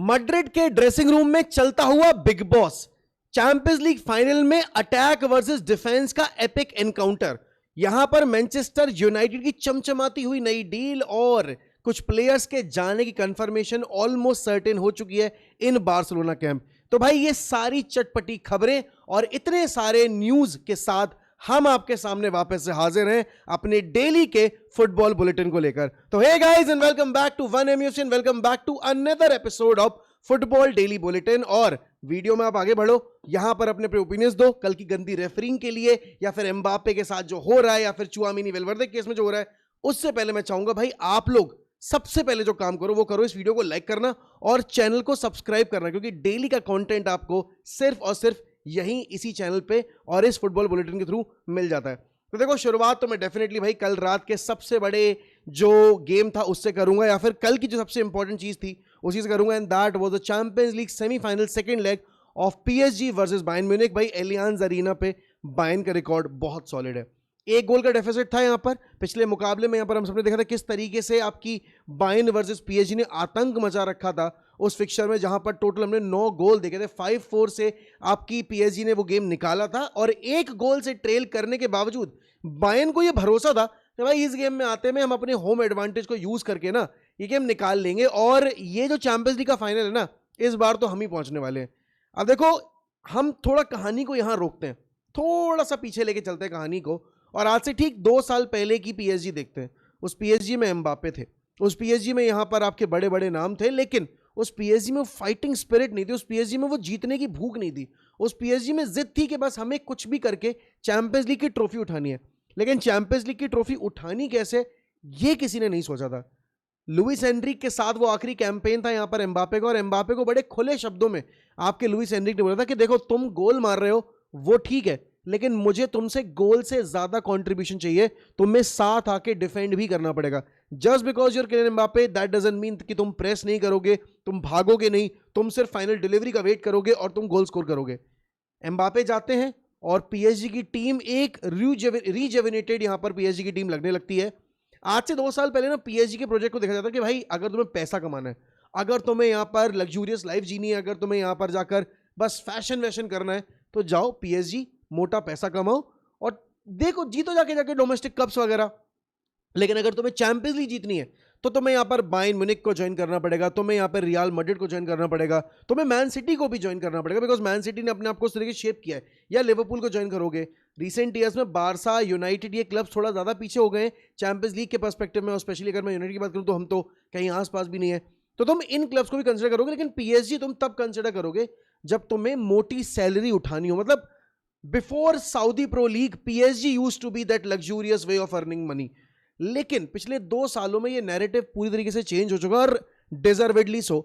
Madrid के dressing room में चलता हुआ big boss. Champions league final में अटैक वर्सेस डिफेंस का एपिक एनकाउंटर। यहां पर मैनचेस्टर यूनाइटेड की चमचमाती हुई नई डील और कुछ प्लेयर्स के जाने की कंफर्मेशन ऑलमोस्ट सर्टेन हो चुकी है इन बार्सिलोना कैंप। तो भाई ये सारी चटपटी खबरें और इतने सारे न्यूज के साथ हम आपके सामने वापस से हाजिर हैं अपने डेली के फुटबॉल बुलेटिन को लेकर। तो hey guys and welcome back to One Emotion, welcome back to another episode of football daily bulletin. और वीडियो में आप आगे बढ़ो, यहां पर अपने ओपिनियंस दो कल की गंदी रेफरिंग के लिए, या फिर एम्बापे के साथ जो हो रहा है, या फिर चुआमिनी वेलवर्दे केस में जो हो रहा है। उससे पहले मैं चाहूंगा भाई आप लोग सबसे पहले जो काम करो वो करो, इस वीडियो को लाइक करना और चैनल को सब्सक्राइब करना, क्योंकि डेली का कंटेंट आपको सिर्फ और सिर्फ यहीं इसी चैनल पे और इस फुटबॉल बुलेटिन के थ्रू मिल जाता है। तो देखो, शुरुआत तो मैं डेफिनेटली भाई कल रात के सबसे बड़े जो गेम था उससे करूंगा, या फिर कल की जो सबसे इंपॉर्टेंट चीज थी उसी से करूंगा, and that was the champions league semifinal second leg of PSG versus Bayern Munich. भाई एलियांज अरीना पे बायर्न का रिकॉर्ड बहुत सॉलिड है। एक गोल का डेफिसिट था यहां पर पिछले मुकाबले में। यहां पर हम सबने देखा था किस तरीके से आपकी बायर्न वर्सेस पीएसजी ने आतंक मचा रखा था उस फिक्चर में, जहां पर टोटल हमने 9 गोल देखे थे। 5-4 से आपकी पीएसजी ने वो गेम निकाला था, और एक गोल से ट्रेल करने के बावजूद बायर्न को ये भरोसा था कि भाई इस गेम में आते में हम अपने होम एडवांटेज को यूज करके ना ये गेम निकाल लेंगे, और ये जो चैंपियंस लीग का फाइनल है ना, इस बार तो हम ही पहुंचने वाले हैं। अब देखो, हम थोड़ा कहानी को यहां रोकते हैं, थोड़ा सा पीछे लेके चलते हैं कहानी को, और आज से ठीक 2 साल पहले की पीएसजी देखते हैं। उस पीएसजी में एम्बापे थे, उस पीएसजी में यहां पर आपके बड़े बड़े नाम थे, लेकिन उस पीएसजी में फाइटिंग स्पिरिट नहीं थी, उस पीएसजी में वो जीतने की भूख नहीं थी, उस पीएसजी में जिद थी कि बस हमें कुछ भी करके चैंपियंस लीग की ट्रॉफी उठानी है। लेकिन चैंपियंस लीग की ट्रॉफी उठानी कैसे, ये किसी ने नहीं सोचा था। लुइस एनरिक के साथ वो आखिरी कैंपेन था यहां पर एम्बापे का, और एम्बापे को बड़े खुले शब्दों में आपके लुइस एनरिक ने बोला था कि देखो तुम गोल मार रहे हो वो ठीक है, लेकिन मुझे तुमसे गोल से ज्यादा कंट्रीब्यूशन चाहिए, तुम्हें साथ आके डिफेंड भी करना पड़ेगा। Just because your Kylian Mbappe that doesn't mean कि तुम प्रेस नहीं करोगे, तुम भागोगे नहीं, तुम सिर्फ फाइनल डिलीवरी का वेट करोगे और तुम गोल स्कोर करोगे। एम्बापे जाते हैं और पीएसजी की टीम एक रीजेविनेटेड यहां पर पीएसजी की टीम लगने लगती है। आज से 2 साल पहले ना पीएसजी के प्रोजेक्ट को देखा जाता है कि भाई अगर तुम्हें पैसा कमाना है, अगर तुम्हें यहां पर लग्जूरियस लाइफ जीनी है, अगर तुम्हें यहां पर जाकर बस फैशन वैशन करना है, तो जाओ पीएसजी, मोटा पैसा कमाओ और देखो जीतो जाके जाके डोमेस्टिक कप्स वगैरह। लेकिन अगर तुम्हें चैंपियंस लीग जीतनी है तो तुम्हें यहां पर बायर्न म्यूनिख को ज्वाइन करना पड़ेगा, तुम्हें यहां पर रियल मैड्रिड को ज्वाइन करना पड़ेगा, तुम्हें मैन सिटी को भी ज्वाइन करना पड़ेगा, बिकॉज मैन सिटी ने अपने आप को उस तरीके शेप किया है, या लिवरपूल को ज्वाइन करोगे। रिसेंट ईयर्स में बारसा, यूनाइटेड, ये क्लब्स थोड़ा ज्यादा पीछे हो गए हैं चैंपियंस लीग के पर्सपेक्टिव में, और स्पेशली अगर मैं यूनाइटेड की बात करूं तो हम तो कहीं आसपास भी नहीं है। तो तुम इन क्लब्स को भी कंसिडर करोगे, लेकिन पीएसजी तुम तब कंसिडर करोगे जब तुम्हें मोटी सैलरी उठानी हो। मतलब before Saudi Pro League PSG used to be that luxurious way of earning money, लेकिन पिछले 2 सालों में ये नैरेटिव पूरी तरीके से चेंज हो चुका है, और डिजर्वेडली सो।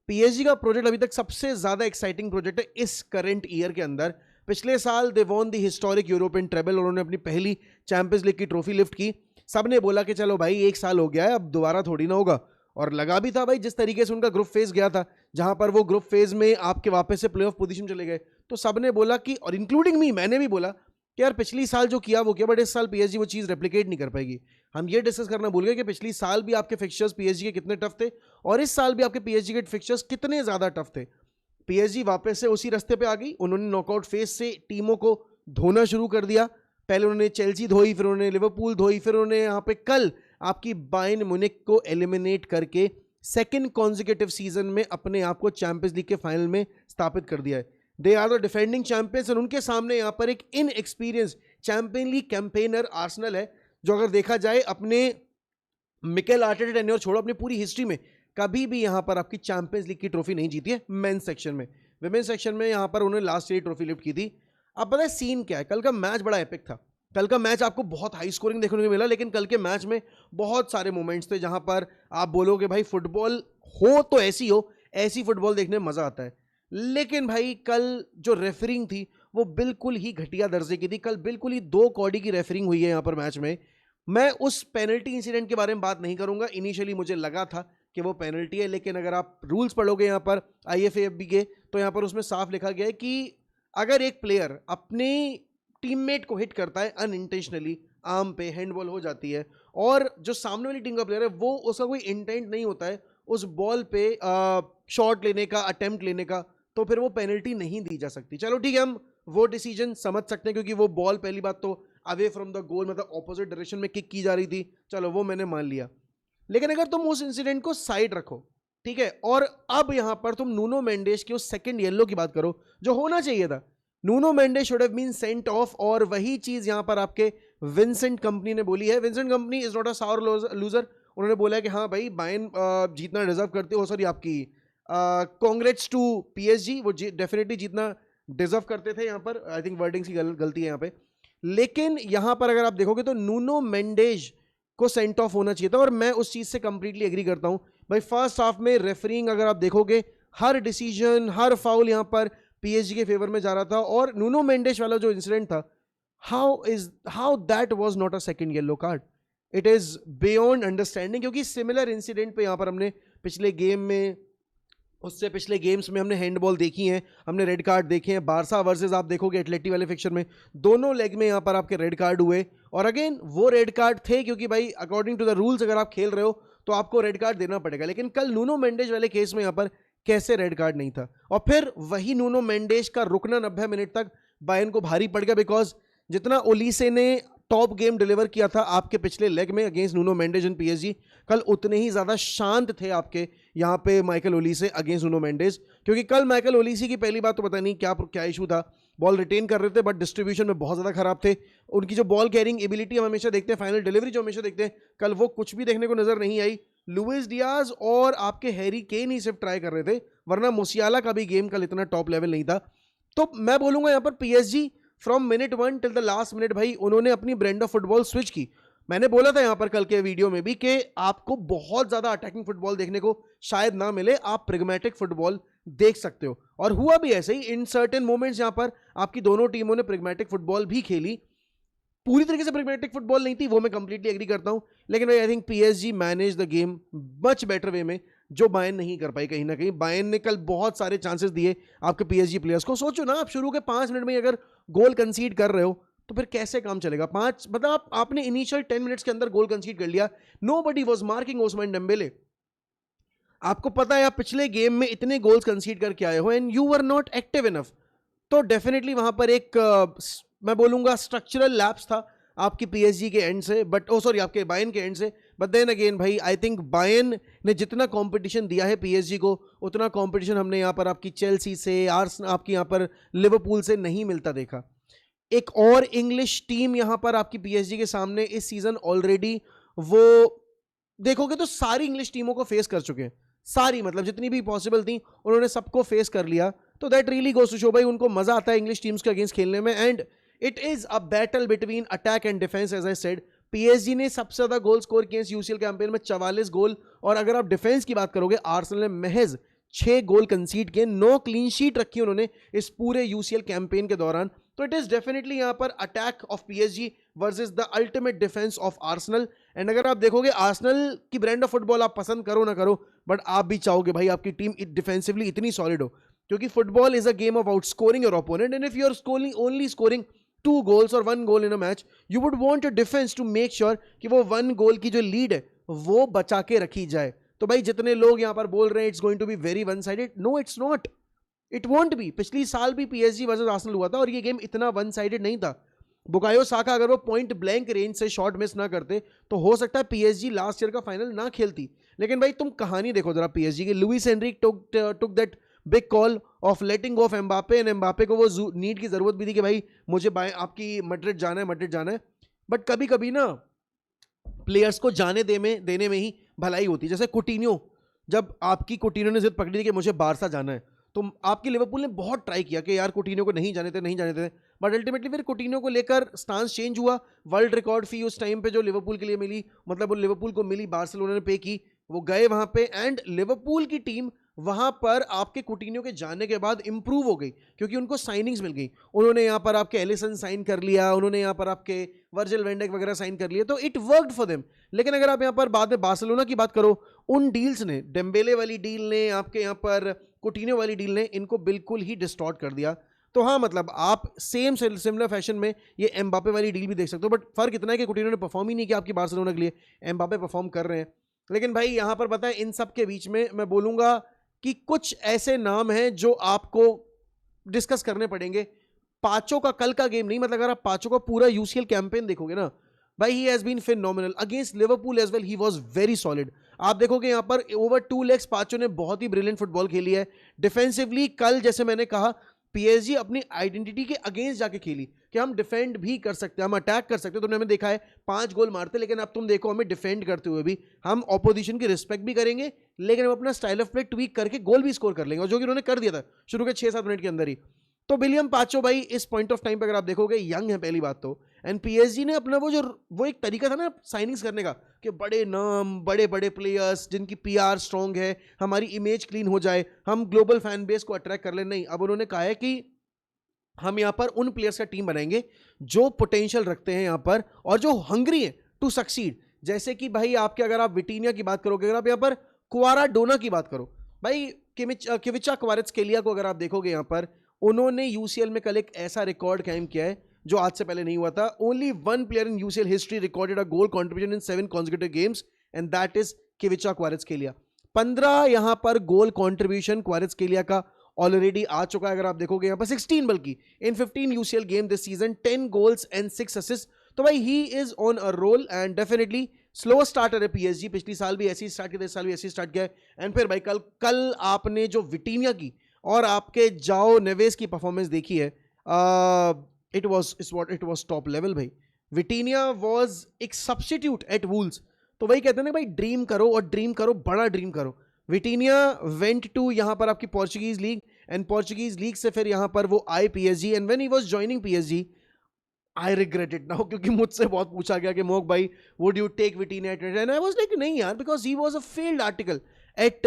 पीएसजी का प्रोजेक्ट अभी तक सबसे ज्यादा एक्साइटिंग प्रोजेक्ट है इस करंट ईयर के अंदर। पिछले साल they won the historic European treble, उन्होंने अपनी पहली चैंपियंस लीग की ट्रॉफी लिफ्ट की। सबने बोला कि चलो भाई 1 साल हो गया है, अब दोबारा थोड़ी ना होगा, और लगा भी था भाई जिस तरीके से उनका ग्रुप फेज गया था, जहां पर वो ग्रुप फेज में आपके वापस से प्लेऑफ पोजीशन चले गए, तो सबने बोला कि, और इंक्लूडिंग मी, मैंने भी बोला कि यार पिछली साल जो किया वो किया, बट इस साल पीएसजी वो चीज रेप्लिकेट नहीं कर पाएगी। हम ये डिस्कस करना भूल गए कि पिछली साल भी आपके फिक्चर्स पीएसजी के कितने टफ थे, और इस साल भी आपके पीएसजी के फिक्चर्स कितने ज्यादा टफ थे। पीएसजी वापस से उसी रास्ते पे आ गई, उन्होंने नॉकआउट फेज से टीमों को धोना शुरू कर दिया। पहले उन्होंने चेल्सी धोई, फिर उन्होंने लिवरपूल धोई, फिर उन्होंने यहाँ पे कल आपकी बायर्न म्यूनिख को एलिमिनेट करके सेकेंड कॉन्जिक्यूटिव सीजन में अपने आप को चैंपियंस लीग के फाइनल में स्थापित कर दिया है। They are the defending champions, और उनके सामने यहाँ पर एक inexperience champion league campaigner Arsenal है, जो अगर देखा जाए अपने मिकेल आर्टेटा टेन्योर छोड़ो, अपनी पूरी हिस्ट्री में कभी भी यहां पर आपकी चैंपियंस लीग की ट्रॉफी नहीं जीती है मेन सेक्शन में। विमेन सेक्शन में यहां पर उन्होंने लास्ट ईयर ट्रॉफी लिफ्ट की थी। अब पता है सीन क्या है, कल का मैच बड़ा एपिक था। कल का मैच आपको बहुत हाई स्कोरिंग देखने को मिला, लेकिन कल के मैच में बहुत सारे मोमेंट्स थे जहां पर आप बोलोगे भाई फुटबॉल हो तो ऐसी हो, ऐसी फुटबॉल देखने में मजा आता है। लेकिन भाई कल जो रेफरिंग थी वो बिल्कुल ही घटिया दर्जे की थी। कल बिल्कुल ही 2 कौड़ी की रेफरिंग हुई है यहाँ पर मैच में। मैं उस पेनल्टी इंसिडेंट के बारे में बात नहीं करूंगा, इनिशियली मुझे लगा था कि वो पेनल्टी है, लेकिन अगर आप रूल्स पढ़ोगे यहाँ पर आईएफएफबी के, तो यहाँ पर उसमें साफ लिखा गया है कि अगर एक प्लेयर अपने टीममेट को हिट करता है अनइंटेंशनली, आर्म पे हैंडबॉल हो जाती है, और जो सामने वाली टीम का प्लेयर है वो उसका कोई इंटेंट नहीं होता है, उस बॉल पे शॉट लेने का, अटेम्प्ट लेने का, तो फिर वो पेनल्टी नहीं दी जा सकती। चलो ठीक है, हम वो डिसीजन समझ सकते हैं क्योंकि वो बॉल पहली बात तो अवे फ्रॉम द गोल, मतलब ऑपोजिट डायरेक्शन में किक की जा रही थी, चलो वो मैंने मान लिया। लेकिन अगर तुम उस इंसिडेंट को साइड रखो, ठीक है, और अब यहां पर तुम नूनो मेंडेस की उस सेकंड येलो की बात करो जो होना चाहिए था, Nuno Mendes should have been sent off, और वही चीज यहां पर आपके विंसेंट कंपनी ने बोली है। Vincent Kompany is not a sore loser, उन्होंने बोला है कि हाँ भाई बायर्न जीतना डिजर्व करते हो, सॉरी आपकी कांग्रेट्स टू पीएसजी, वो डेफिनेटली जीतना डिजर्व करते थे। यहाँ पर आई थिंक वर्डिंग्स की गलती है यहाँ पे, लेकिन यहां पर अगर आप देखोगे तो नूनो मेंडेज को सेंट ऑफ होना चाहिए था, और मैं उस चीज से कंप्लीटली एग्री करता हूं भाई। फर्स्ट हाफ में रेफरिंग अगर आप देखोगे, हर डिसीजन, हर फाउल यहां पर पीएसजी के फेवर में जा रहा था, और नूनो मेंडेस वाला जो इंसिडेंट था, how that was not a second yellow card, it is beyond understanding. क्योंकि सिमिलर इंसिडेंट पे यहां पर हमने पिछले गेम में, उससे पिछले गेम्स में हमने हैंडबॉल देखी हैं, हमने रेड कार्ड देखे हैं। बारसा वर्सेस आप देखोगे एटलेटी वाले फिक्चर में, दोनों लेग में यहाँ पर आपके रेड कार्ड हुए, और अगेन वो रेड कार्ड थे क्योंकि भाई अकॉर्डिंग टू द रूल्स अगर आप खेल रहे हो तो आपको रेड कार्ड देना पड़ेगा। लेकिन कल नूनो मेंडेज वाले केस में यहाँ पर कैसे रेड कार्ड नहीं था, और फिर वही नूनो मेंडेज का रुकना 90 मिनट तक बायर्न को भारी पड़ गया, बिकॉज जितना ओलीसे ने टॉप गेम डिलीवर किया था आपके पिछले लेग में against Nuno Mendis and PSG, कल उतने ही ज्यादा शांत थे आपके यहाँ पे माइकल ओलीसे अगेंस्ट नूनो मेंडेज। क्योंकि कल माइकल ओलीसे की पहली बात तो पता नहीं क्या इशू था, बॉल रिटेन कर रहे थे बट डिस्ट्रीब्यूशन में बहुत ज्यादा खराब थे। उनकी जो बॉल कैरिंग एबिलिटी हम हमेशा देखते हैं, फाइनल डिलीवरी जो हमेशा देखते हैं, कल वो कुछ भी देखने को नजर नहीं आई। लुइस डियाज और आपके हैरी केन ही सिर्फ ट्राई कर रहे थे, वरना मुसियाला का भी गेम कल इतना टॉप लेवल नहीं था। तो मैं बोलूंगा यहाँ पर PSG from minute 1 till the last minute भाई उन्होंने अपनी ब्रांड ऑफ फुटबॉल स्विच की। मैंने बोला था यहां पर कल के वीडियो में भी कि आपको बहुत ज्यादा अटैकिंग फुटबॉल देखने को शायद ना मिले, आप प्रेगमेटिक फुटबॉल देख सकते हो, और हुआ भी ऐसे ही। इन सर्टेन मोमेंट्स यहां पर आपकी दोनों टीमों ने प्रेगमेटिक फुटबॉल भी खेली, पूरी तरीके से प्रेगमेटिक फुटबॉल नहीं थी, वो मैं कंप्लीटली एग्री करता हूं, लेकिन I think PSG manage the game much better way में, जो बायर्न नहीं कर पाई। कहीं ना कहीं बायर्न ने कल बहुत सारे चांसेस दिए आपके पीएसजी प्लेयर्स को। सोचो ना, आप शुरू के 5 मिनट में अगर गोल कंसीड कर रहे हो तो फिर कैसे काम चलेगा। मतलब आपने इनिशियल 10 मिनट्स के अंदर गोल कंसीड कर लिया, nobody was marking Ousmane Dembele. आपको पता है आप पिछले गेम में इतने गोल्स कंसीड करके आए हो and you were not active enough, तो डेफिनेटली वहां पर एक मैं बोलूंगा स्ट्रक्चरल लैप्स था आपकी पीएसजी के एंड से, बट सॉरी आपके बायर्न के एंड से। बट देन अगेन भाई आई थिंक बायर्न ने जितना कंपटीशन दिया है पीएसजी को, उतना कंपटीशन हमने यहाँ पर आपकी चेल्सी से, आपकी यहाँ पर लिवरपूल से नहीं मिलता देखा। एक और इंग्लिश टीम यहाँ पर आपकी पीएसजी के सामने इस सीजन ऑलरेडी, वो देखोगे तो सारी इंग्लिश टीमों को फेस कर चुके हैं, सारी मतलब जितनी भी पॉसिबल थी उन्होंने सबको फेस कर लिया। तो that really goes to show भाई उनको मजा आता है इंग्लिश टीम्स के अगेंस्ट खेलने में, and it is a battle between attack and defence. As I said, PSG ने सबसे ज्यादा गोल स्कोर किए यूसीएल कैंपेन में 44 गोल, और अगर आप डिफेंस की बात करोगे आर्सेनल ने महज 6 गोल कंसीड किए, 9 क्लीन शीट रखी उन्होंने इस पूरे यूसीएल कैंपेन के दौरान। तो इट इज डेफिनेटली यहां पर attack of PSG versus the ultimate defence of Arsenal. And अगर आप देखोगे आर्सेनल की ब्रांड ऑफ फुटबॉल आप पसंद करो ना करो, बट आप भी चाहोगे भाई आपकी टीम डिफेंसिवली इतनी सॉलिड हो, क्योंकि football is a game of outscoring your opponent, and if you are scoring only scoring 2 goals और 1 goal in a match, you would want your defence to make sure कि वो 1 goal की जो lead है वो बचा के रखी जाए। तो भाई जितने लोग यहां पर बोल रहे हैं it's going to be very one sided, no it's not, it won't be. पिछली साल भी पीएसजी वर्सेस आर्सेनल हुआ था और ये गेम इतना वन साइडेड नहीं था। बुकायो साका अगर वो पॉइंट ब्लैंक रेंज से शॉट मिस ना करते तो हो सकता है पीएसजी लास्ट ईयर का फाइनल ना खेलती। लेकिन भाई तुम कहानी देखो जरा पीएसजी की, Louis Anrich took that big call of letting of Mbappe, and Mbappe को वो नीड की जरूरत भी थी कि भाई मुझे आपकी मैड्रिड जाना है, बट कभी कभी ना प्लेयर्स को देने में ही भलाई होती है। जैसे कुटिन्यो, जब आपकी कुटिन्यो ने जिद पकड़ी थी कि मुझे बारसा जाना है, तो आपकी लिवरपूल ने बहुत ट्राई किया कि यार कुटिन्यो को नहीं जाने थे, बट अल्टीमेटली फिर कुटिन्यो को लेकर स्टांस चेंज हुआ। वर्ल्ड रिकॉर्ड फी उस टाइम पे जो लिवरपूल के लिए मिली, मतलब वो लिवरपूल को मिली, बार्सिलोना ने पे की, वो गए वहां पे, एंड लिवरपूल की टीम वहां पर आपके कुटिन्यो के जाने के बाद इंप्रूव हो गई क्योंकि उनको साइनिंग्स मिल गई। उन्होंने यहाँ पर आपके एलिसन साइन कर लिया, उन्होंने यहाँ पर आपके वर्जिल वैन डाइक वगैरह साइन कर लिए, तो इट वर्कड फॉर देम। लेकिन अगर आप यहाँ पर बाद में बार्सिलोना की बात करो, उन डील्स ने, डेम्बेले वाली डील ने, आपके यहाँ पर कुटिन्यो वाली डील ने इनको बिल्कुल ही डिस्टॉर्ट कर दिया। तो हाँ, मतलब आप सिमिलर फैशन में ये एम्बापे वाली डील भी देख सकते हो, बट फर्क इतना है कि कुटिन्यो ने परफॉर्म ही नहीं किया आपकी बार्सिलोना के लिए, एम्बापे परफॉर्म कर रहे हैं। लेकिन भाई यहां पर पता है इन सब के बीच में मैं बोलूंगा कि कुछ ऐसे नाम हैं जो आपको डिस्कस करने पड़ेंगे। पांचों का कल का गेम नहीं, मतलब अगर आप पांचों का पूरा यूसीएल कैंपेन देखोगे ना भाई, he has been phenomenal against Liverpool as well, he was very solid. आप देखोगे यहां पर ओवर 2 लेग्स पांचों ने बहुत ही ब्रिलियंट फुटबॉल खेली है। डिफेंसिवली कल जैसे मैंने कहा पीएसजी अपनी आइडेंटिटी के अगेंस्ट जाके खेली कि हम डिफेंड भी कर सकते हैं, हम अटैक कर सकते हैं। तुमने हमें देखा है 5 गोल मारते, लेकिन अब तुम देखो हमें डिफेंड करते हुए भी हम ऑपोजिशन की रिस्पेक्ट भी करेंगे, लेकिन हम अपना स्टाइल ऑफ प्ले ट्वीक करके गोल भी स्कोर कर लेंगे, और जो कि उन्होंने कर दिया था शुरू के 6-7 मिनट के अंदर ही। तो विलियम पाचो भाई इस पॉइंट ऑफ टाइम पे अगर आप देखोगे यंग है पहली बात तो, एंड पीएसजी ने अपना वो एक तरीका था ना साइनिंग्स करने का कि बड़े नाम, बड़े बड़े प्लेयर्स जिनकी पीआर स्ट्रांग है, हमारी इमेज क्लीन हो जाए, हम ग्लोबल फैन बेस को अट्रैक्ट कर ले। नहीं, अब उन्होंने कहा है कि हम यहाँ पर उन प्लेयर्स का टीम बनाएंगे जो पोटेंशियल रखते हैं यहाँ पर और जो हंग्री है टू सक्सीड। जैसे कि भाई आपके अगर आप विटीनिया की बात करोगे, अगर आप यहाँ पर क्वाराडोना की बात करो, भाई किविचा क्वारात्स्केलिया को अगर आप देखोगे यहाँ पर, उन्होंने यूसीएल में कल एक ऐसा रिकॉर्ड कायम किया है जो आज से पहले नहीं हुआ था। Only one player in UCL history recorded a goal contribution in 7 consecutive games and that is Khvicha Kvaratskhelia. 15 यहां पर गोल कंट्रीब्यूशन क्वारात्स्केलिया का ऑलरेडी आ चुका है। अगर आप देखोगे यहां पर 16 बल्कि in 15 UCL game this season, 10 goals and 6 assist. तो भाई he is on a roll and definitely slow starter है पीएसजी, पिछली साल भी ऐसी स्टार्ट किया, इस साल भी ऐसी स्टार्ट किया है। एंड फिर भाई कल आपने जो विटीनिया की और आपके जाओ नेवेस की परफॉर्मेंस देखी है, इट वाज टॉप लेवल भाई। विटीनिया वाज एक सब्स्टिट्यूट एट वुल्स। तो वही कहते हैं ना भाई, ड्रीम करो और ड्रीम करो, बड़ा ड्रीम करो। विटीनिया वेंट टू यहाँ पर आपकी Portuguese league, and Portuguese league से फिर यहाँ पर वो आए PSG, and when he was joining PSG I regret it now, क्योंकि मुझसे बहुत पूछा गया कि मोक भाई would you take Vitinha at, and I was like नहीं यार, because he was a failed article at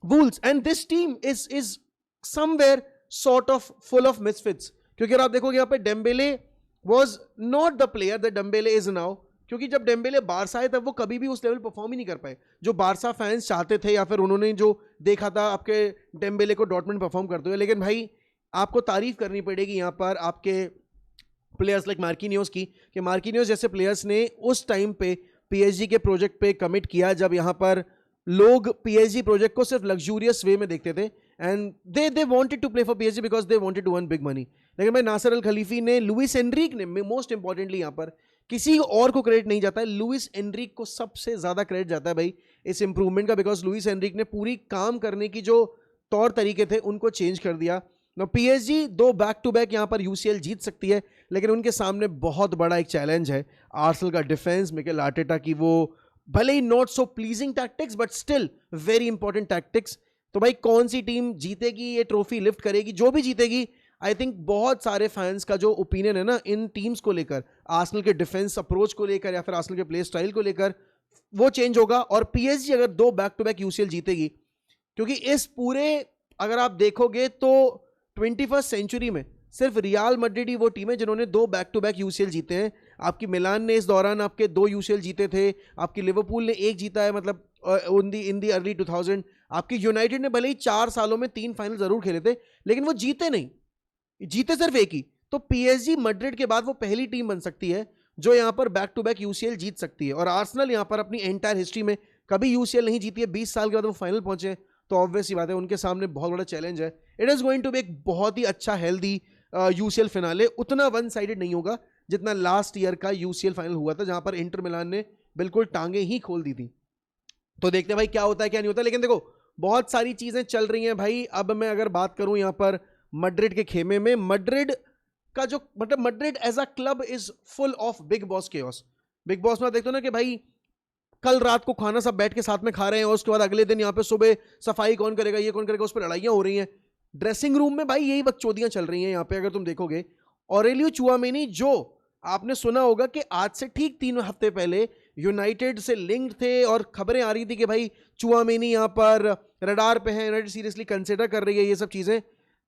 Wolves and this team is somewhere sort of full of misfits. क्योंकि अगर आप देखोगे यहाँ पे Dembélé was not the player that Dembélé is now, क्योंकि जब डेम्बेले बारसा आए तब वो कभी भी उस लेवल परफॉर्म ही नहीं कर पाए जो बारसा फैंस चाहते थे, या फिर उन्होंने जो देखा था आपके डेम्बेले को डॉर्टमुंड परफॉर्म करते हुए। लेकिन भाई आपको तारीफ करनी पड़ेगी यहाँ पर आपके प्लेयर्स लाइक मार्किनियोस की, कि मार्किनियोस जैसे प्लेयर्स ने उस टाइम पे पीएसजी के प्रोजेक्ट पे कमिट किया जब यहाँ पर लोग पीएसजी प्रोजेक्ट को सिर्फ लग्जूरियस वे में देखते थे, and they wanted to play for PSG because they wanted to earn big money. लेकिन भाई नासिर अल खलीफी ने, लुइस एनरिक ने, मोस्ट इंपॉर्टेंटली यहाँ पर किसी और को क्रेडिट नहीं जाता है, लुइस एनरिक को सबसे ज्यादा क्रेडिट जाता है भाई इस इंप्रूवमेंट का, बिकॉज लुइस एनरिक ने पूरी काम करने की जो तौर तरीके थे उनको चेंज कर दिया। पीएसजी 2 बैक टू बैक यहाँ पर यूसीएल जीत सकती है, लेकिन उनके सामने बहुत बड़ा एक चैलेंज है आर्सेनल का डिफेंस। मिकेल आर्टेटा की वो भले ही not so pleasing tactics but still very important tactics. तो भाई कौन सी टीम जीतेगी, ये ट्रॉफी लिफ्ट करेगी, जो भी जीतेगी, आई थिंक बहुत सारे फैंस का जो ओपिनियन है ना इन टीम्स को लेकर, आर्सेनल के डिफेंस अप्रोच को लेकर या फिर आर्सेनल के प्ले स्टाइल को लेकर, वो चेंज होगा। और पीएसजी अगर 2 बैक टू बैक यूसीएल जीतेगी, क्योंकि इस पूरे अगर आप देखोगे तो 21st सेंचुरी में सिर्फ रियाल मैड्रिड ही वो टीम है जिन्होंने 2 बैक टू बैक यूसीएल जीते हैं। आपकी मिलान ने इस दौरान आपके 2 यूसीएल जीते थे, आपकी लिवरपूल ने 1 जीता है, मतलब इन दी अर्ली 2000। आपकी यूनाइटेड ने भले ही 4 सालों में 3 फाइनल जरूर खेले थे, लेकिन वो जीते नहीं, जीते सिर्फ 1 ही। तो पीएसजी मैड्रिड के बाद वो पहली टीम बन सकती है जो यहाँ पर बैक टू बैक यूसीएल जीत सकती है। और आर्सेनल यहाँ पर अपनी एंटायर हिस्ट्री में कभी यूसीएल नहीं जीती है, 20 साल के बाद वो फाइनल पहुंचे, तो ऑब्वियस ही बात है उनके सामने बहुत बड़ा चैलेंज है। It is going to be एक बहुत ही अच्छा हेल्दी यूसीएल फिनाले, उतना वन साइडेड नहीं होगा जितना लास्ट ईयर का यूसीएल फाइनल हुआ था जहां पर इंटर मिलान ने बिल्कुल टांगे ही खोल दी थी। तो देखते हैं भाई क्या होता है क्या नहीं होता। लेकिन देखो बहुत सारी चीजें चल रही हैं भाई। अब मैं अगर बात करूं यहां पर मैड्रिड के खेमे में, मैड्रिड का जो मतलब Madrid as a club is full of big boss chaos. Bigg Boss में देखते हो ना कि भाई कल रात को खाना सब बैठ के साथ में खा रहे हैं और उसके बाद अगले दिन यहाँ पे सुबह सफाई कौन करेगा, ये कौन करेगा, उस पर लड़ाइयाँ हो रही हैं। ड्रेसिंग रूम में भाई यही बकचोदियां चल रही हैं यहाँ पे। अगर तुम देखोगे ऑरेलियो चुआमेनी, जो आपने सुना होगा कि आज से ठीक 3 हफ्ते पहले यूनाइटेड से लिंक्ड थे और खबरें आ रही थी कि भाई चुआमेनी यहाँ पर रडार पे है, यूनाइटेड सीरियसली कंसिडर कर रही है ये सब चीजें।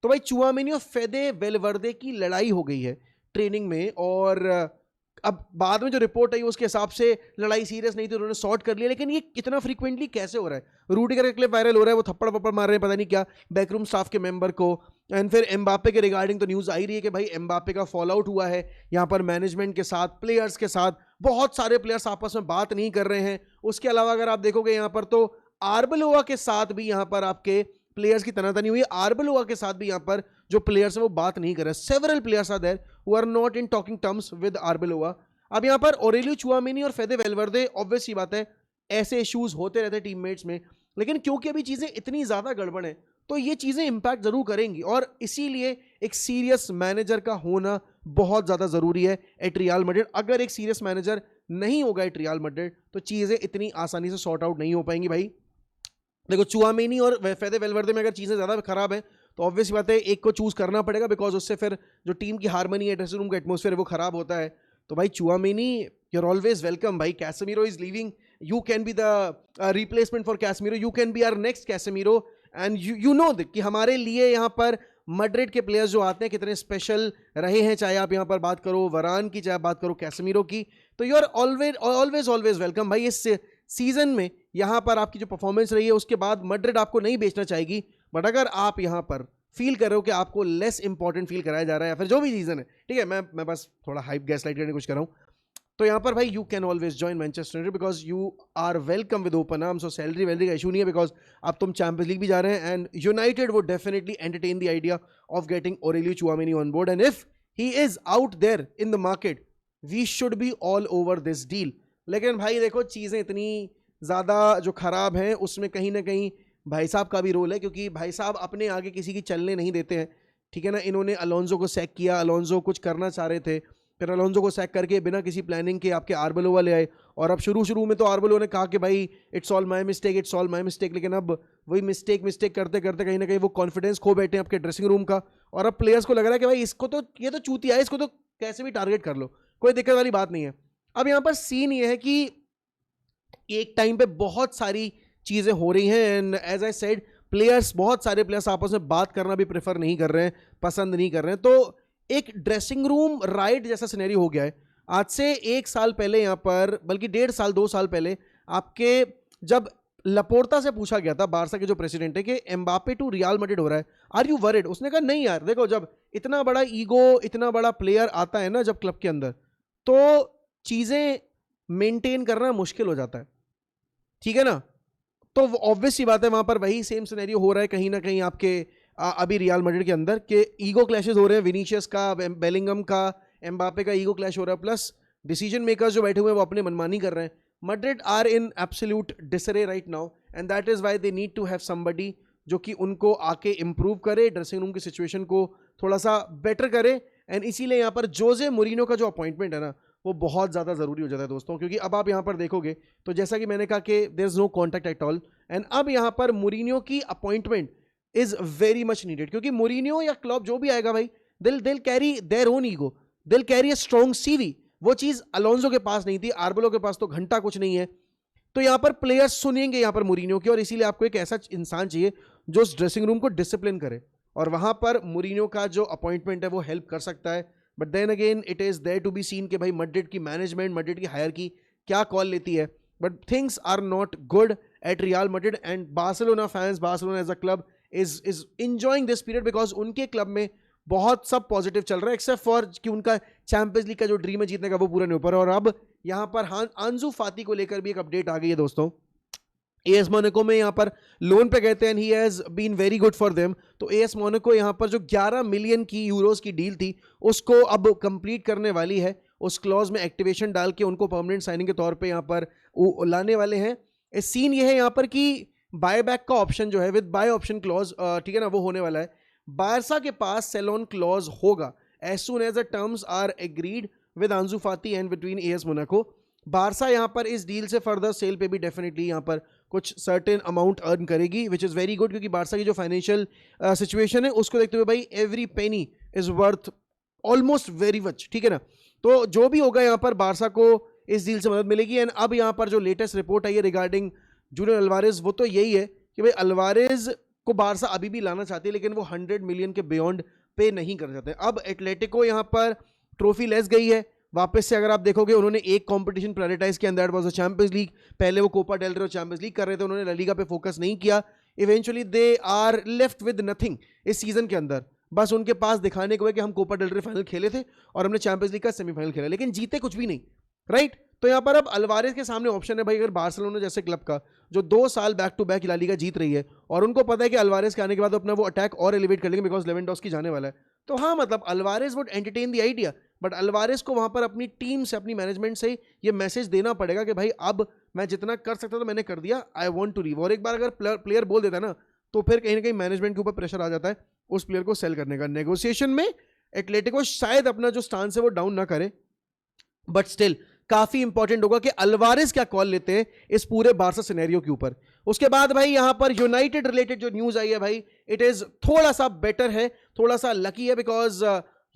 तो भाई चुआमेनी और फेदे वेलवर्दे की लड़ाई हो गई है ट्रेनिंग में, और अब बाद में जो रिपोर्ट आई उसके हिसाब से लड़ाई सीरियस नहीं थी, उन्होंने सॉर्ट कर लिया। लेकिन ये इतना फ्रीक्वेंटली कैसे हो रहा है? रूडिगर का क्लिप वायरल हो रहा है, वो थप्पड़ वप्पड़ मार रहे हैं पता नहीं क्या बैकरूम स्टाफ के मेंबर को। एंड फिर एम्बापे के रिगार्डिंग तो न्यूज़ आई रही है कि भाई एम्बापे का फॉल आउट हुआ है यहाँ पर मैनेजमेंट के साथ, प्लेयर्स के साथ, बहुत सारे प्लेयर्स आपस में बात नहीं कर रहे हैं। उसके अलावा अगर आप देखोगे यहाँ पर तो आर्बेलोआ के साथ भी यहाँ पर आपके प्लेयर्स की तनातनी हुई है। आर्बेलोआ के साथ भी यहाँ पर जो प्लेयर्स है वो बात नहीं कर रहे। Several players are there who are not in talking terms with Arbeloa. अब यहाँ पर ऑरेलियो चुआमेनी और फेदे वेलवर्दे, ऑब्वियस सी बात है ऐसे इश्यूज होते रहते हैं टीममेट्स में, लेकिन क्योंकि अभी चीजें इतनी ज्यादा गड़बड़ है तो ये चीजें इंपैक्ट जरूर करेंगी, और इसीलिए एक सीरियस मैनेजर का होना बहुत ज्यादा जरूरी है एट रियल मैड्रिड। अगर एक सीरियस मैनेजर नहीं होगा एट रियल मैड्रिड तो चीजें इतनी आसानी से सॉर्ट आउट नहीं हो पाएंगी भाई। देखो चुआमेनी और फेदे वेलवर्दे में अगर चीजें ज्यादा खराब है तो ऑब्वियस बात है एक को चूज करना पड़ेगा, बिकॉज उससे फिर जो टीम की हार्मनी है, ड्रेसिंग रूम का एटमोस्फेयर वो खराब होता है। तो भाई चुआमेनी, you're always welcome भाई। Casemiro is leaving, you can be the replacement for Casemiro, you can be our next Casemiro, and you know that कि हमारे लिए यहाँ पर मैड्रिड के प्लेयर्स जो आते हैं कितने स्पेशल रहे हैं, चाहे आप यहाँ पर बात करो वरान की, चाहे आप बात करो कैसेमीरो की, तो यू आर ऑलवेज वेलकम भाई। इस सीजन में यहाँ पर आपकी जो परफॉर्मेंस रही है उसके बाद मैड्रिड आपको नहीं बेचना चाहेगी, बट अगर आप यहाँ पर फील कर रहे हो कि आपको लेस इंपॉर्टेंट फील कराया जा रहा है या फिर जो भी रीजन है, ठीक है, मैं बस थोड़ा हाइप गैसलाइट करने की कोशिश कर रहा हूँ, तो यहाँ पर भाई you can always join Manchester United because you are welcome with open arms. और सैलरी वैलरी का इशू नहीं है बिकॉज अब तुम चैंपियंस लीग भी जा रहे हैं, एंड यूनाइटेड वो definitely entertain the idea of getting Aurelien Tchouameni on board, and if he is out there in the market we should be all over this deal. लेकिन भाई देखो चीज़ें इतनी ज़्यादा जो खराब हैं उसमें कहीं ना कहीं भाई साहब का भी रोल है, क्योंकि भाई साहब अपने आगे किसी की चलने नहीं देते हैं, ठीक है ना। इन्होंने अलोंजो को सैक किया, अलोंजो कुछ करना चाह रहे थे, फिर अलोंजो को सैक करके बिना किसी प्लानिंग के आपके आर्बेलोआ ले आए, और अब शुरू में तो आर्बेलो ने कहा कि भाई इट्स ऑल माय मिस्टेक, लेकिन अब वही मिस्टेक करते करते कहीं ना कहीं वो कॉन्फिडेंस खो बैठे हैं आपके ड्रेसिंग रूम का, और अब प्लेयर्स को लग रहा है कि भाई इसको तो ये तो चूतिया है, इसको तो कैसे भी टारगेट कर लो, कोई दिक्कत वाली बात नहीं है। अब यहाँ पर सीन ये है कि एक टाइम पे बहुत सारी चीज़ें हो रही हैं, and as I said players, बहुत सारे प्लेयर्स आपस में बात करना भी प्रेफर नहीं कर रहे हैं, पसंद नहीं कर रहे हैं, तो एक ड्रेसिंग रूम राइट जैसा सिनेरियो हो गया है। आज से 1 साल पहले यहाँ पर, बल्कि 1.5 साल 2 साल पहले आपके जब लपोर्ता से पूछा गया था, बारसा के जो प्रेसिडेंट है, कि एम्बापे टू रियल मैड्रिड हो रहा है, आर यू वरिड, उसने कहा नहीं यार, देखो जब इतना बड़ा ईगो, इतना बड़ा प्लेयर आता है ना जब क्लब के अंदर, तो चीज़ें मेंटेन करना मुश्किल हो जाता है, ठीक है ना। तो ऑब्वियस सी बात है वहां पर वही सेम सिनेरियो हो रहा है कहीं ना कहीं आपके अभी रियल मैड्रिड के अंदर, के ईगो क्लैशेस हो रहे हैं, विनीशियस का, बेलिंगम का, एम्बापे का ईगो क्लैश हो रहा है, प्लस डिसीजन मेकर्स जो बैठे हुए हैं वो अपने मनमानी कर रहे हैं। Madrid are in absolute disarray right now, and that is why they need to have somebody जो कि उनको आके इम्प्रूव करे, ड्रेसिंग रूम की सिचुएशन को थोड़ा सा बेटर करे, एंड इसीलिए यहाँ पर जोजे मोरिनो का जो अपॉइंटमेंट है ना वो बहुत ज़्यादा ज़रूरी हो जाता है दोस्तों, क्योंकि अब आप यहाँ पर देखोगे तो जैसा कि मैंने कहा कि there is no contact at all, and अब यहाँ पर मोरिनियो की appointment is very much needed, क्योंकि मोरिनियो या क्लब जो भी आएगा भाई will carry their own ego, will carry a strong CV, वो चीज़ अलोंजो के पास नहीं थी, आर्बेलो के पास तो घंटा कुछ नहीं है, तो यहाँ पर प्लेयर्स सुनेंगे यहाँ पर मोरिनियो की, और इसीलिए आपको एक ऐसा इंसान चाहिए जो उस ड्रेसिंग रूम को डिसिप्लिन करे, और वहाँ पर मोरिनियो का जो अपॉइंटमेंट है वो हेल्प कर सकता है। But then again it is there to be seen कि भाई मैड्रिड की मैनेजमेंट, मैड्रिड की हायर की क्या कॉल लेती है, but things are not good at Real Madrid, and Barcelona fans, Barcelona as a club is enjoying this period because उनके club में बहुत सब पॉजिटिव चल रहा है, एक्सेप्ट फॉर कि उनका चैंपियंस लीग का जो ड्रीम है जीतने का वो पूरा नहीं हो पा रहा है। और अब यहाँ पर आंजू फाती को लेकर भी एक अपडेट आ गई है दोस्तों। एएस मोनाको में यहाँ पर लोन पे गए थे and he has been very good for them, तो एएस मोनाको यहाँ पर जो 11 मिलियन की यूरोस की डील थी उसको अब कंप्लीट करने वाली है, उस क्लॉज में एक्टिवेशन डाल के उनको परमानेंट साइनिंग के तौर पे यहाँ पर लाने वाले हैं। इस सीन ये है यहाँ पर कि बाय बैक का ऑप्शन जो है विद बाय ऑप्शन क्लॉज, ठीक है ना, वो होने वाला है। बारसा के पास सेल ऑन क्लॉज होगा as soon as the terms are agreed with Ansu Fati and between AS Monaco. Barca यहाँ पर इस डील से फर्दर सेल पे भी डेफिनेटली यहाँ पर कुछ सर्टेन अमाउंट अर्न करेगी, विच इज़ वेरी गुड, क्योंकि बारसा की जो फाइनेंशियल सिचुएशन है उसको देखते हुए भाई every penny is worth almost very much, ठीक है ना। तो जो भी होगा यहाँ पर बारसा को इस डील से मदद मिलेगी। एंड अब यहाँ पर जो लेटेस्ट रिपोर्ट आई है रिगार्डिंग जूलियन अल्वारेज, वो तो यही है कि भाई अल्वारेज को बारसा अभी भी लाना चाहती है, लेकिन वो 100 मिलियन के बियॉन्ड पे नहीं कर जाते। अब एटलेटिको यहाँ पर ट्रॉफी लेस गई है वापस से, अगर आप देखोगे उन्होंने एक कंपटीशन प्रायोरिटाइज किया, that was the champions league. पहले वो कोपा डेल रे और चैंपियंस लीग कर रहे थे, उन्होंने ला लीगा पे फोकस नहीं किया। Eventually they are left with nothing इस सीजन के अंदर, बस उनके पास दिखाने को है कि हम कोपा डेल रे फाइनल खेले थे और हमने चैंपियंस लीग का सेमीफाइनल खेला, लेकिन जीते कुछ भी नहीं, राइट। तो यहाँ पर अब अल्वारेज के सामने ऑप्शन है भाई, अगर बार्सिलोना जैसे क्लब का जो 2 साल back to back La Liga जीत रही है और उनको पता है कि अल्वारेज के आने के बाद अपना वो अटैक और एलिवेट कर लेंगे बिकॉज लेवेंडोस्की जाने वाला है, तो हाँ मतलब Alvarez would entertain the idea, but Alvarez को वहां पर अपनी टीम से, अपनी मैनेजमेंट से ये मैसेज देना पड़ेगा कि भाई अब मैं जितना कर सकता था मैंने कर दिया, आई वांट टू लीव। और एक बार अगर प्लेयर बोल देता है ना, तो फिर कहीं ना कहीं मैनेजमेंट के ऊपर प्रेशर आ जाता है उस प्लेयर को सेल करने का। नेगोशिएशन में एटलेटिको शायद अपना जो स्टांस है वो डाउन ना करे, बट स्टिल काफी इंपॉर्टेंट होगा कि अल्वारेज क्या कॉल लेते हैं इस पूरे बार्सा सिनेरियो के ऊपर। उसके बाद भाई यहां पर यूनाइटेड रिलेटेड जो न्यूज आई है भाई, इट इज थोड़ा सा बेटर है, थोड़ा सा लकी है, बिकॉज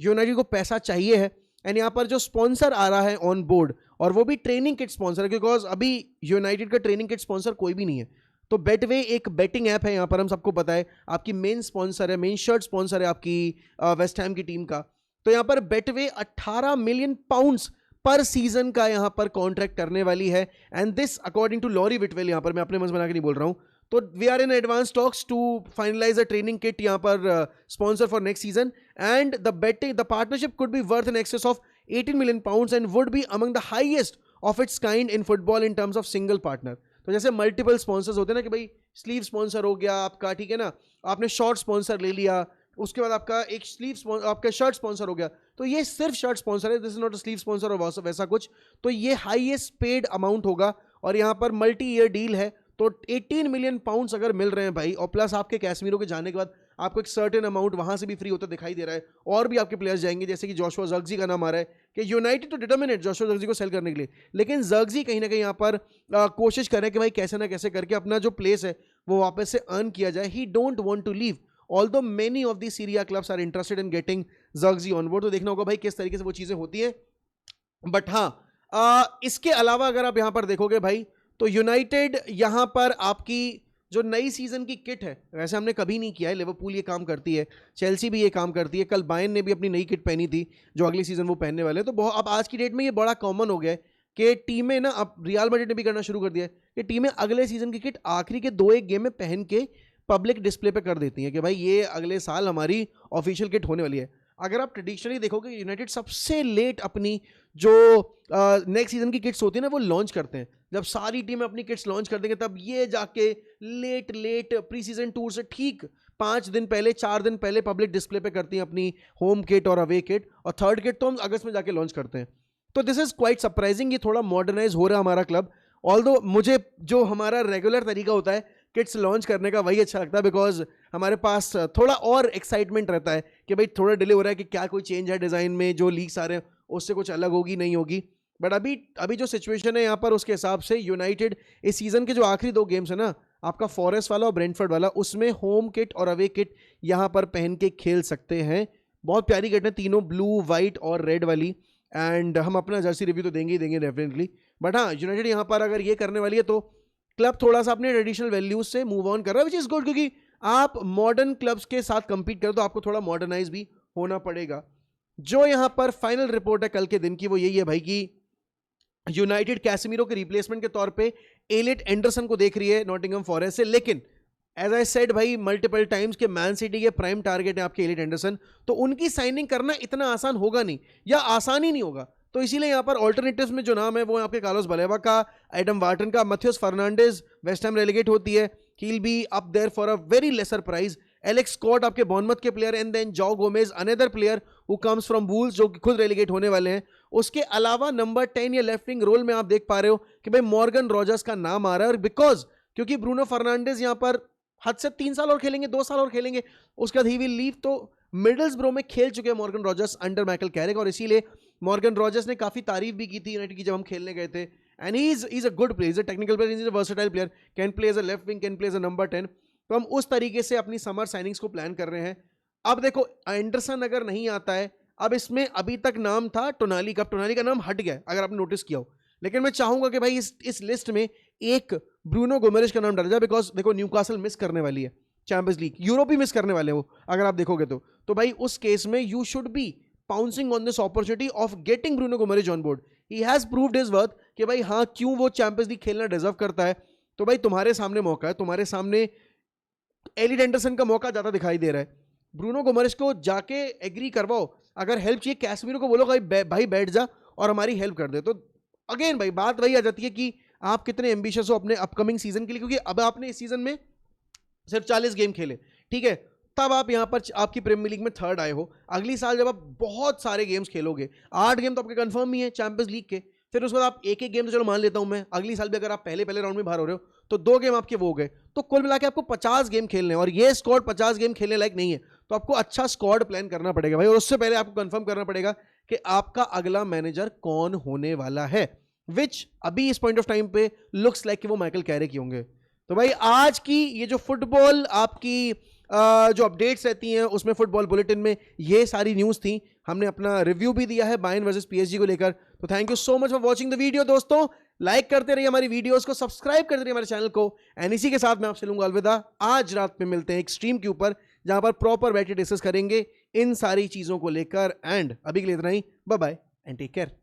यूनाइटेड को पैसा चाहिए है एंड यहाँ पर जो स्पॉन्सर आ रहा है ऑन बोर्ड, और वो भी ट्रेनिंग किट स्पॉन्सर है, बिकॉज अभी यूनाइटेड का ट्रेनिंग किट स्पॉन्सर कोई भी नहीं है। तो बेटवे एक बेटिंग ऐप है, यहाँ पर हम सबको पता है, आपकी मेन स्पॉन्सर है, मेन शर्ट स्पॉन्सर है आपकी वेस्ट हैम की टीम का। तो यहाँ पर बेटवे 18 मिलियन पाउंड्स पर सीजन का यहाँ पर कॉन्ट्रैक्ट करने वाली है, and this according to Laurie Whitwell, यहाँ पर मैं अपने मन से बना के नहीं बोल रहा हूँ। तो we are in advance talks to finalise a training kit यहाँ पर sponsor for next season, and the partnership could be worth in excess of 18 million pounds and would be among the highest of its kind in football in terms of single partner. तो जैसे multiple sponsors होते हैं ना कि भाई sleeve sponsor हो गया आपका, ठीक है ना, आपने शॉर्ट स्पॉन्सर ले लिया, उसके बाद आपका एक स्लीव आपका शर्ट स्पॉन्सर हो गया, तो ये सिर्फ शर्ट स्पॉन्सर है, this is not a sleeve sponsor और वैसा कुछ। तो ये हाईएस्ट पेड अमाउंट होगा और यहाँ पर मल्टी ईयर डील है, तो 18 मिलियन पाउंड्स अगर मिल रहे हैं भाई, और प्लस आपके कैसमीरो के जाने के बाद आपको एक सर्टेन अमाउंट वहां से भी फ्री होता दिखाई दे रहा है, और भी आपके प्लेयर्स जाएंगे, जैसे कि जोशुआ ज़र्क्ज़ी का नाम आ रहा है कि यूनाइटेड तो डिटरमिनेट जोशुआ ज़र्क्ज़ी को सेल करने के लिए, लेकिन ज़र्क्ज़ी कहीं ना कहीं यहाँ पर कोशिश कर रहे हैं कि भाई कैसे ना कैसे करके अपना जो प्लेस है वो वापस से अर्न किया जाए। He don't want to leave, although many of the Serie A clubs are interested in getting Zirkzee on board. तो देखना होगा भाई किस तरीके से वो चीज़ें होती हैं। बट हाँ, इसके अलावा अगर आप यहाँ पर देखोगे भाई, तो यूनाइटेड यहाँ पर आपकी जो नई सीजन की किट है, वैसे हमने कभी नहीं किया है, लिवरपूल ये काम करती है, चेल्सी भी ये काम करती है, कल बायर्न ने भी अपनी नई किट पहनी थी जो अगली सीजन वो पहनने वाले हैं। तो बहुत अब आज की डेट में ये बड़ा कॉमन हो गया है कि टीमें ना, अब रियल मैड्रिड ने भी करना शुरू कर दिया है कि टीमें अगले सीजन की किट आखिरी के 2-1 गेम में पहन के पब्लिक डिस्प्ले पे कर देती हैं कि भाई ये अगले साल हमारी ऑफिशियल किट होने वाली है। अगर आप ट्रेडिशनली देखोगे, यूनाइटेड सबसे लेट अपनी जो नेक्स्ट सीजन की किट्स होती है ना वो लॉन्च करते हैं। जब सारी टीमें अपनी किट्स लॉन्च कर देंगे तब ये जाके लेट प्री सीजन टूर से ठीक 5 दिन पहले 4 दिन पहले पब्लिक डिस्प्ले पे करती हैं अपनी होम किट और अवे किट, और थर्ड किट तो हम अगस्त में जाके लॉन्च करते हैं। तो दिस इज क्वाइट सरप्राइजिंग, ये थोड़ा मॉडर्नाइज हो रहा है हमारा क्लब। ऑल्दो मुझे जो हमारा रेगुलर तरीका होता है किट्स लॉन्च करने का वही अच्छा लगता है, बिकॉज हमारे पास थोड़ा और एक्साइटमेंट रहता है कि भाई थोड़ा डिले हो रहा है कि क्या कोई चेंज है डिज़ाइन में, जो लीक्स आ रहे हैं उससे कुछ अलग होगी नहीं होगी। बट अभी जो सिचुएशन है यहाँ पर, उसके हिसाब से यूनाइटेड इस सीजन के जो आखिरी 2 गेम्स है ना, आपका फॉरेस्ट वाला और ब्रेंटफोर्ड वाला, उसमें होम किट और अवे किट यहाँ पर पहन के खेल सकते हैं। बहुत प्यारी किट है तीनों, ब्लू वाइट और रेड वाली, एंड हम अपना जर्सी रिव्यू तो देंगे ही देंगे डेफिनेटली। बट हाँ, यूनाइटेड यहाँ पर अगर ये करने वाली है तो क्लब थोड़ा सा अपने ट्रेडिशनल वैल्यूज से मूव ऑन कर रहा है, विच इज गुड, क्योंकि आप मॉडर्न क्लब्स के साथ कंपीट करो तो आपको थोड़ा मॉडर्नाइज भी होना पड़ेगा। जो यहाँ पर फाइनल रिपोर्ट है कल के दिन की वो यही है भाई कि यूनाइटेड कैसेमीरो के रिप्लेसमेंट के तौर पे एलियट एंडरसन को देख रही है नॉटिंघम फॉरेस्ट से, लेकिन एज आई सेड भाई मल्टीपल टाइम्स के मैन सिटी के प्राइम टारगेट है आपके एलियट एंडरसन, तो उनकी साइनिंग करना इतना आसान होगा नहीं, या आसान ही नहीं होगा। तो इसीलिए यहाँ पर ऑल्टरनेटिव्स में जो नाम है वो आपके कार्लोस बलेवा का, एडम वार्टन का, Matheus Fernandes, West Ham relegate होती है, he will be up there for a very lesser price. Alex Scott आपके बॉर्नमथ के player, and then Joe Gomez another player who comes from Wolves, जो कि खुद रेलेगेट होने वाले हैं। उसके अलावा नंबर 10 या लेफ्ट विंग रोल में आप देख पा रहे हो कि भाई मॉर्गन रॉजर्स का नाम आ रहा है, और बिकॉज क्योंकि ब्रूनो फर्नांडिस यहाँ पर हद से 3 साल और खेलेंगे, 2 साल और खेलेंगे, उसके बाद ही विल लीव। तो मिडल्सब्रो में खेल चुके हैं Morgan Rogers under Michael Carrick, और इसीलिए मॉर्गन रॉजर्स ने काफी तारीफ भी की थी यूनाइटेड की जब हम खेलने गए थे। And he is a good player, is a technical player, is a versatile player, can play as a left wing, can play as a number 10। तो हम उस तरीके से अपनी समर साइनिंग्स को प्लान कर रहे हैं। अब देखो एंडरसन अगर नहीं आता है, अब इसमें अभी तक नाम था टोनाली का, टोनाली का नाम हट गया अगर आपने नोटिस किया हो, लेकिन मैं चाहूंगा कि भाई इस लिस्ट में एक ब्रूनो गोमेरेज का नाम डाला जाए, बिकॉज देखो न्यूकासल मिस करने वाली है चैंपियंस लीग, यूरोप भी मिस करने वाले हैं वो अगर आप देखोगे तो भाई उस केस में you should be pouncing on this opportunity of getting Bruno Guimaraes on board. He has proved his worth कि भाई हाँ क्यों वो चैंपियंस लीग खेलना डिजर्व करता है। तो भाई तुम्हारे सामने मौका है, तुम्हारे सामने एलियट एंडरसन का मौका ज्यादा दिखाई दे रहा है, ब्रूनो गोमेरेज को जाके एग्री करवाओ, अगर हेल्प चाहिए कैसमीरो को बोलो भाई बैठ जा और हमारी हेल्प कर दे। तो अगेन भाई बात वही आ जाती है कि आप कितने एम्बिशियस हो अपने अपकमिंग सीजन के लिए, क्योंकि अब आपने इस सीजन में सिर्फ 40 गेम खेले, ठीक है, तब आप यहां पर आपकी प्रीमियर लीग में थर्ड आए हो। अगली साल जब आप बहुत सारे गेम्स खेलोगे, 8 गेम तो आपके कंफर्म ही है चैंपियंस लीग के, फिर उसके बाद आप एक एक गेम तो चलो मान लेता हूं मैं, अगली साल भी अगर आप पहले राउंड में बाहर हो रहे हो तो 2 गेम आपके वो हो गए, तो कुल मिला के आपको 50 गेम खेलने हैं, और ये स्क्वाड 50 गेम खेलने लायक नहीं है, तो आपको अच्छा स्क्वाड प्लान करना पड़ेगा भाई, और उससे पहले आपको कंफर्म करना पड़ेगा कि आपका अगला मैनेजर कौन होने वाला है, विच अभी इस पॉइंट ऑफ टाइम पे लुक्स लाइक कि वो माइकल कैरिक ही होंगे। तो भाई आज की ये जो फुटबॉल आपकी जो अपडेट्स रहती हैं उसमें फुटबॉल बुलेटिन में ये सारी न्यूज़ थी, हमने अपना रिव्यू भी दिया है बायर्न वर्सेस पीएसजी को लेकर। तो thank you so much for watching the video दोस्तों, लाइक करते रहिए हमारी वीडियोस को, सब्सक्राइब करते रहिए हमारे चैनल को, एंड इसी के साथ मैं आपसे लूंगा अलविदा। आज रात में मिलते हैं एक स्ट्रीम के ऊपर जहां पर प्रॉपर बैठे डिस्कस करेंगे इन सारी चीजों को लेकर, एंड अभी के लिए इतना ही, bye bye and take care.